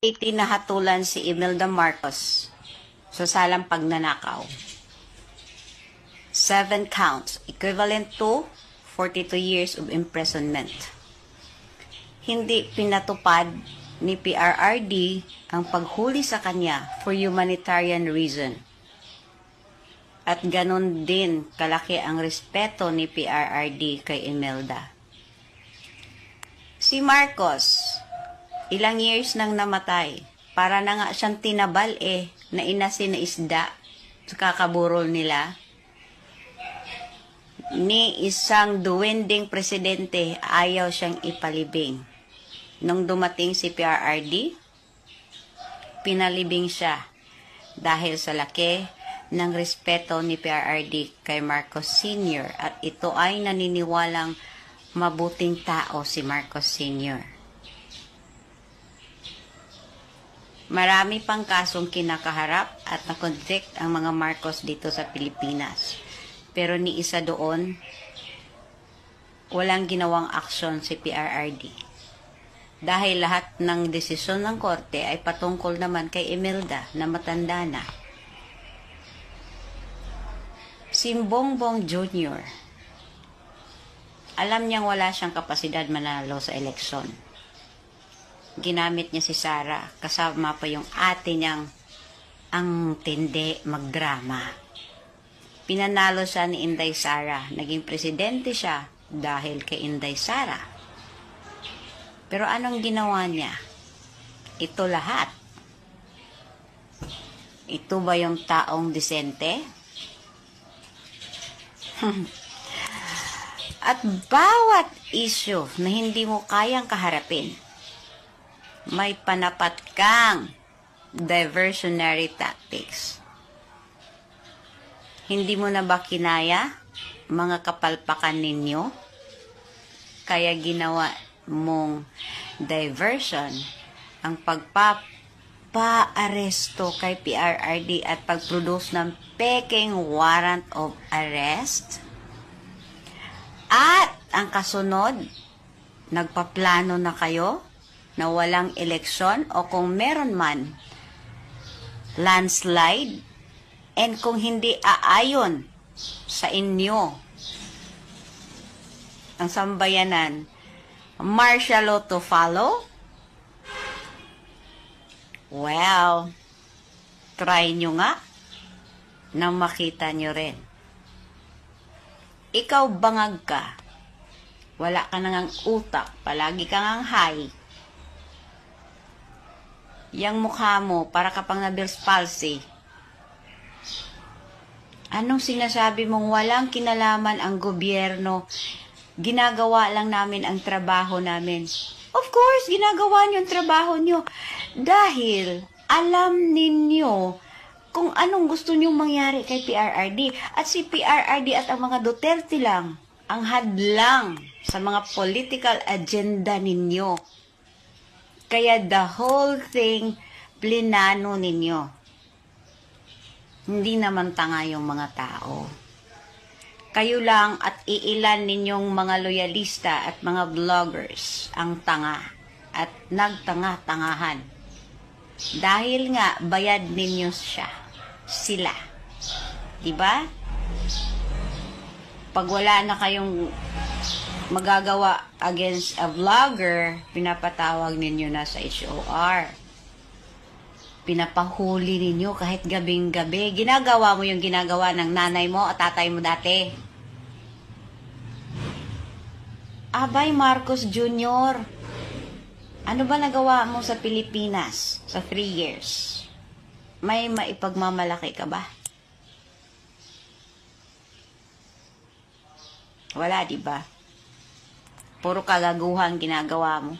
Itinahatulan si Imelda Marcos sa salang pagnanakaw. 7 counts, equivalent to 42 years of imprisonment. Hindi pinatupad ni PRRD ang paghuli sa kanya for humanitarian reason. At ganon din kalaki ang respeto ni PRRD kay Imelda. Si Marcos, ilang years nang namatay. Para na nga siyang tinabal na inasin na isda sa kakaburol nila. Ni isang duwending presidente, ayaw siyang ipalibing. Nung dumating si PRRD, pinalibing siya dahil sa laki ng respeto ni PRRD kay Marcos Sr. At ito ay naniniwalang mabuting tao si Marcos Sr. Marami pang kasong kinakaharap at nakonvict ang mga Marcos dito sa Pilipinas. Pero ni isa doon, walang ginawang aksyon si PRRD. Dahil lahat ng desisyon ng korte ay patungkol naman kay Imelda na matanda na. Si Bongbong Jr., alam niyang wala siyang kapasidad manalo sa eleksyon. Ginamit niya si Sara, kasama pa yung ate niyang ang tindi magdrama. Pinanalo siya ni Inday Sara. Naging presidente siya dahil kay Inday Sara. Pero anong ginawa niya? Ito lahat. Ito ba yung taong disente? At bawat issue na hindi mo kayang kaharapin, may panapat kang diversionary tactics. Hindi mo na ba kinaya mga kapalpakan ninyo? Kaya ginawa mong diversion ang pagpapaaresto kay PRRD at pagproduce ng peking warrant of arrest? At ang kasunod, nagpaplano na kayo na walang eleksyon o kung meron man, landslide, and kung hindi aayon sa inyo ang sambayanan, martial law to follow? Well, try nyo nga na makita nyo rin. Ikaw bangag ka, wala ka nang utak, palagi ka ngang high. Yang mukha mo, para ka pang na-Bell's palsy. Anong sinasabi mong walang kinalaman ang gobyerno? Ginagawa lang namin ang trabaho namin. Of course, ginagawa nyo ang trabaho nyo. Dahil alam ninyo kung anong gusto nyong mangyari kay PRRD. At si PRRD at ang mga Duterte lang ang hadlang sa mga political agenda ninyo. Kaya the whole thing, plinano ninyo. Hindi naman tanga yung mga tao. Kayo lang at iilan ninyong mga loyalista at mga vloggers ang tanga at nagtanga-tangahan. Dahil nga, bayad ninyo sila. Diba? Pag wala na kayong magagawa against a vlogger, pinapatawag ninyo na sa HOR. Pinapahuli ninyo kahit gabing-gabi. Ginagawa mo yung ginagawa ng nanay mo at tatay mo dati. Abay, Marcos Jr., ano ba nagawa mo sa Pilipinas sa 3 years? May maipagmamalaki ka ba? Wala, diba? Puro kagaguhan ginagawa mo.